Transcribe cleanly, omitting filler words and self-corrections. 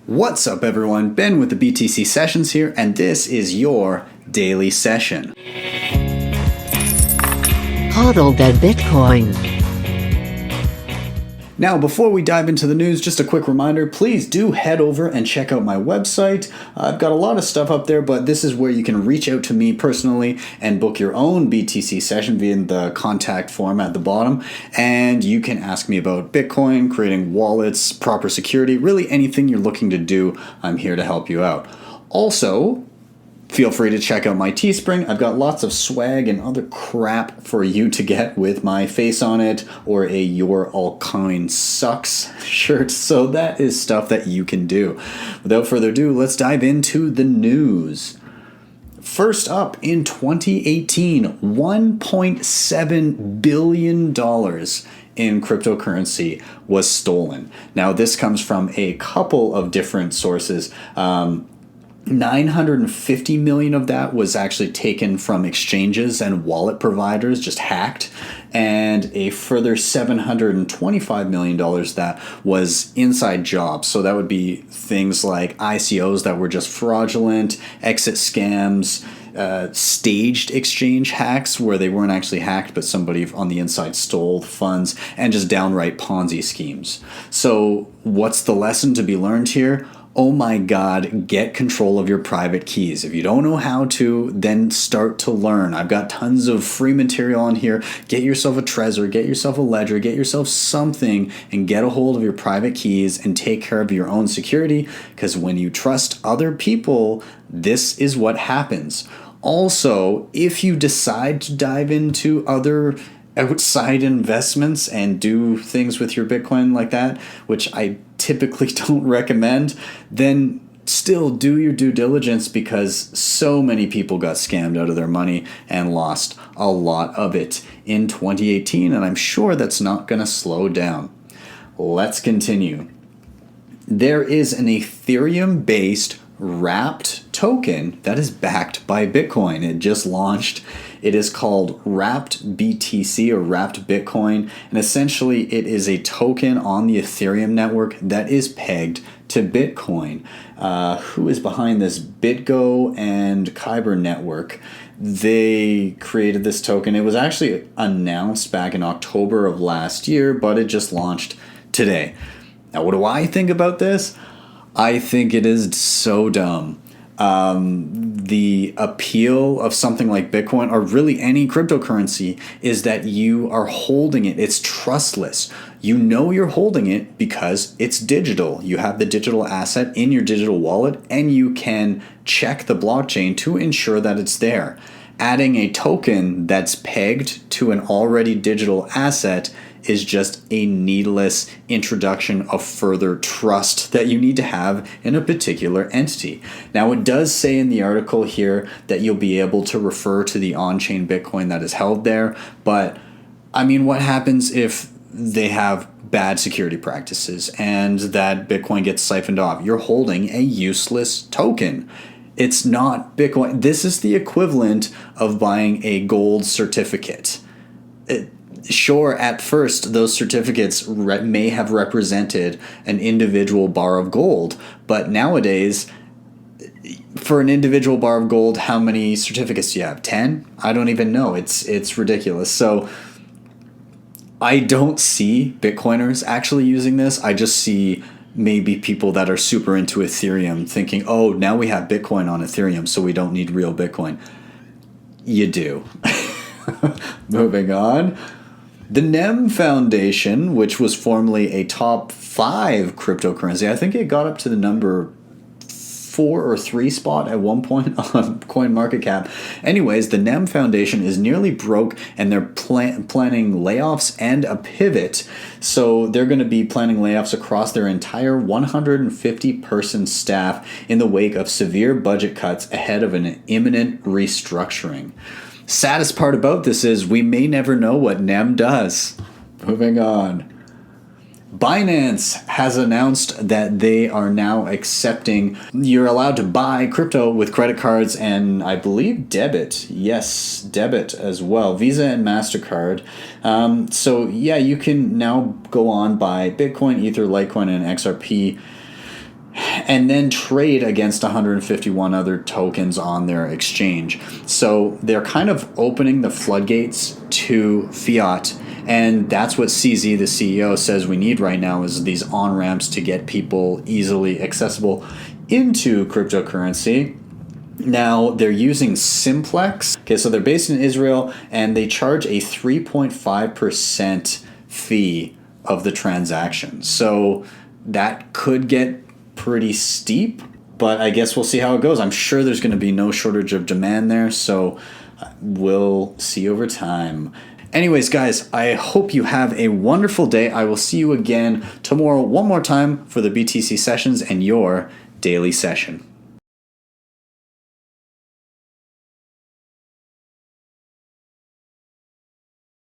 What's up, everyone? Ben with the BTC Sessions here, and this is your daily session. Hodl that Bitcoin. Now, before we dive into the news, just a quick reminder, please do head over and check out my website. I've got a lot of stuff up there, but this is where you can reach out to me personally and book your own BTC session via the contact form at the bottom. And you can ask me about Bitcoin, creating wallets, proper security, really anything you're looking to do, I'm here to help you out. Also, feel free to check out my Teespring. I've got lots of swag and other crap for you to get with my face on it or a Your Altcoin Sucks shirt. So that is stuff that you can do. Without further ado, let's dive into the news. First up, in 2018, $1.7 billion in cryptocurrency was stolen. Now, this comes from a couple of different sources. 950 million of that was actually taken from exchanges and wallet providers, just hacked, and a further $725 million that was inside jobs. So that would be things like ICOs that were just fraudulent, exit scams, staged exchange hacks where they weren't actually hacked, but somebody on the inside stole the funds, and just downright Ponzi schemes. So what's the lesson to be learned here? Oh my God, get control of your private keys. If you don't know how to, then start to learn. I've got tons of free material on here. Get yourself a Trezor, get yourself a Ledger, get yourself something, and get a hold of your private keys and take care of your own security, because when you trust other people, this is what happens. Also, if you decide to dive into other outside investments and do things with your Bitcoin like that, which I typically don't recommend, then still do your due diligence, because so many people got scammed out of their money and lost a lot of it in 2018, and I'm sure that's not going to slow down. Let's continue. There is an Ethereum-based wrapped token that is backed by Bitcoin. It just launched. It is called Wrapped BTC or Wrapped Bitcoin, and essentially it is a token on the Ethereum network that is pegged to Bitcoin. Who is behind this? BitGo and Kyber Network. They created this token. It was actually announced back in October of last year, but it just launched today. Now, what do I think about this? I think it is so dumb. The appeal of something like Bitcoin, or really any cryptocurrency, is that you are holding it. It's trustless. You know you're holding it because it's digital. You have the digital asset in your digital wallet, and you can check the blockchain to ensure that it's there. Adding a token that's pegged to an already digital asset is just a needless introduction of further trust that you need to have in a particular entity. Now, it does say in the article here that you'll be able to refer to the on-chain Bitcoin that is held there, but I mean, what happens if they have bad security practices and that Bitcoin gets siphoned off? You're holding a useless token. It's not Bitcoin. This is the equivalent of buying a gold certificate. Sure, at first, those certificates may have represented an individual bar of gold, but nowadays, for an individual bar of gold, how many certificates do you have? 10? I don't even know. It's ridiculous. So I don't see Bitcoiners actually using this. I just see maybe people that are super into Ethereum thinking, oh, now we have Bitcoin on Ethereum, so we don't need real Bitcoin. You do. Moving on. The NEM Foundation, which was formerly a top 5 cryptocurrency, I think it got up to the number 4 or 3 spot at one point on CoinMarketCap. Anyways, the NEM Foundation is nearly broke, and they're planning layoffs and a pivot. So they're going to be planning layoffs across their entire 150-person staff in the wake of severe budget cuts ahead of an imminent restructuring. Saddest part about this is we may never know what NEM does. Moving on. Binance has announced that they are now accepting, you're allowed to buy crypto with credit cards and I believe debit. Yes, debit as well. Visa and Mastercard. So yeah, you can now go on, buy Bitcoin, Ether, Litecoin, and XRP and then trade against 151 other tokens on their exchange. So they're kind of opening the floodgates to fiat, and that's what CZ, the CEO, says we need right now, is these on-ramps to get people easily accessible into cryptocurrency. Now, they're using Simplex. Okay, so they're based in Israel, and they charge a 3.5% fee of the transaction. So that could get pretty steep, but I guess we'll see how it goes. I'm sure there's going to be no shortage of demand there, so we'll see over time. Anyways, guys, I hope you have a wonderful day. I will see you again tomorrow one more time for the BTC sessions and your daily session.